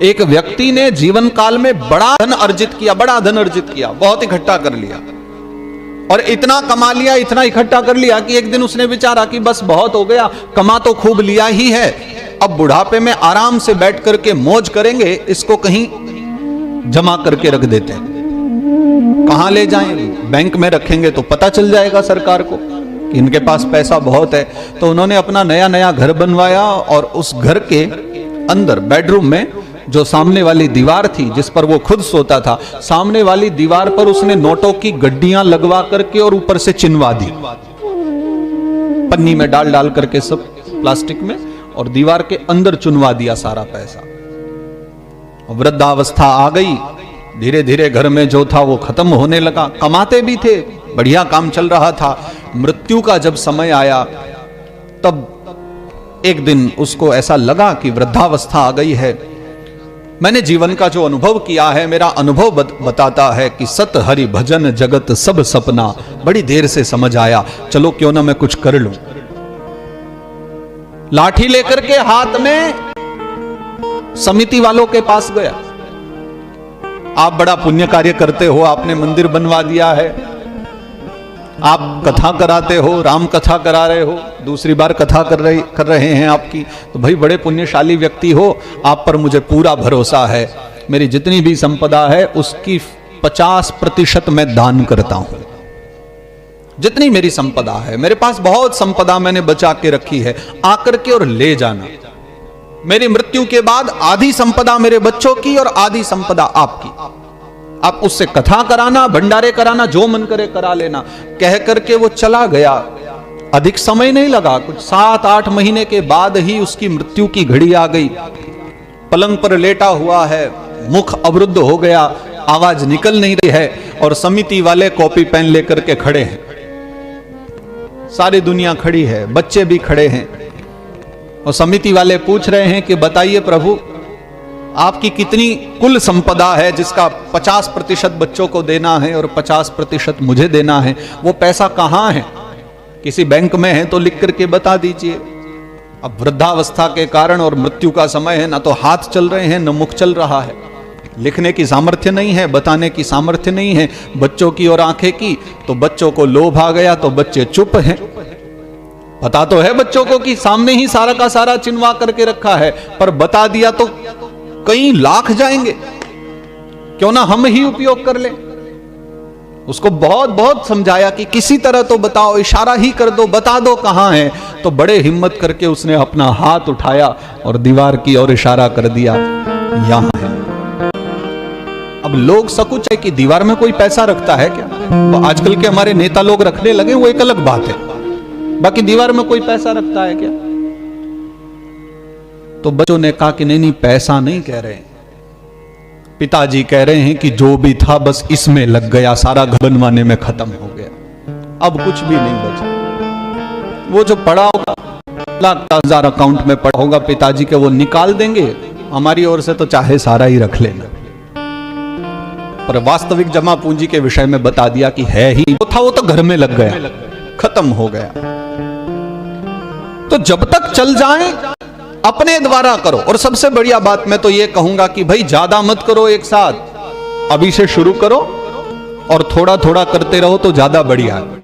एक व्यक्ति ने जीवन काल में बड़ा धन अर्जित किया, बहुत इकट्ठा कर लिया और इतना कमा लिया, इतना इकट्ठा कर लिया कि एक दिन उसने विचारा कि बस बहुत हो गया, कमा तो खूब लिया ही है, अब बुढ़ापे में आराम से बैठ करके मौज करेंगे, इसको कहीं जमा करके रख देते हैं। कहां ले जाएं? बैंक में रखेंगे तो पता चल जाएगा सरकार को कि इनके पास पैसा बहुत है। तो उन्होंने अपना नया घर बनवाया और उस घर के अंदर बेडरूम में जो सामने वाली दीवार थी जिस पर वो खुद सोता था, सामने वाली दीवार पर उसने नोटों की गड्डियां लगवा करके और ऊपर से चिनवा दी, पन्नी में डाल करके सब प्लास्टिक में, और दीवार के अंदर चुनवा दिया सारा पैसा। वृद्धावस्था आ गई, धीरे धीरे घर में जो था वो खत्म होने लगा। कमाते भी थे, बढ़िया काम चल रहा था। मृत्यु का जब समय आया तब एक दिन उसको ऐसा लगा कि वृद्धावस्था आ गई है। मैंने जीवन का जो अनुभव किया है, मेरा अनुभव बताता है कि सत हरि भजन जगत सब सपना। बड़ी देर से समझ आया, चलो क्यों ना मैं कुछ कर लूं। लाठी लेकर के हाथ में समिति वालों के पास गया। आप बड़ा पुण्य कार्य करते हो, आपने मंदिर बनवा दिया है, आप कथा कराते हो, राम कथा करा रहे हो, दूसरी बार कथा कर रहे हैं आपकी, तो भाई बड़े पुण्यशाली व्यक्ति हो, आप पर मुझे पूरा भरोसा है। मेरी जितनी भी संपदा है उसकी 50% मैं दान करता हूं। जितनी मेरी संपदा है, मेरे पास बहुत संपदा मैंने बचा के रखी है, आकर के और ले जाना। मेरी मृत्यु के बाद आधी संपदा मेरे बच्चों की और आधी संपदा आपकी। आप उससे कथा कराना, भंडारे कराना, जो मन करे करा लेना। कह करके वो चला गया। अधिक समय नहीं लगा, कुछ 7-8 महीने के बाद ही उसकी मृत्यु की घड़ी आ गई। पलंग पर लेटा हुआ है, मुख अवरुद्ध हो गया, आवाज निकल नहीं रही है, और समिति वाले कॉपी पेन लेकर के खड़े हैं। सारी दुनिया खड़ी है, बच्चे भी खड़े हैं, और समिति वाले पूछ रहे हैं कि बताइए प्रभु, आपकी कितनी कुल संपदा है जिसका 50% बच्चों को देना है और 50% मुझे देना है? वो पैसा कहां है? किसी बैंक में है तो लिख करके बता दीजिए। अब वृद्धावस्था के कारण और मृत्यु का समय है, ना तो हाथ चल रहे हैं न मुख चल रहा है, लिखने की सामर्थ्य नहीं है, बताने की सामर्थ्य नहीं है। बच्चों की और आंखें की तो बच्चों को लोभ आ गया तो बच्चे चुप हैं। पता तो है बच्चों को कि सामने ही सारा का सारा चिन्हवा करके रखा है, पर बता दिया तो कई लाख जाएंगे, क्यों ना हम ही उपयोग कर लें। उसको बहुत समझाया कि किसी तरह तो बताओ, इशारा ही कर दो, बता दो कहां है। तो बड़े हिम्मत करके उसने अपना हाथ उठाया और दीवार की ओर इशारा कर दिया, यहां है। अब लोग सकुच है कि दीवार में कोई पैसा रखता है क्या? तो आजकल के हमारे नेता लोग रखने लगे, वो एक अलग बात है, बाकी दीवार में कोई पैसा रखता है क्या? तो बच्चों ने कहा कि नहीं, पैसा नहीं कह रहे, पिताजी कह रहे हैं कि जो भी था बस इसमें लग गया, सारा घर बनवाने में खत्म हो गया, अब कुछ भी नहीं बचा। वो जो पड़ा होगा, लाख 10,000 अकाउंट में पड़ा होगा पिताजी के, वो निकाल देंगे, हमारी ओर से तो चाहे सारा ही रख लेना। पर वास्तविक जमा पूंजी के विषय में बता दिया कि है ही, वो था वो तो घर में लग गया, खत्म हो गया। तो जब तक चल जाए अपने द्वारा करो। और सबसे बढ़िया बात मैं तो ये कहूंगा कि भाई ज्यादा मत करो एक साथ, अभी से शुरू करो और थोड़ा थोड़ा करते रहो तो ज्यादा बढ़िया है।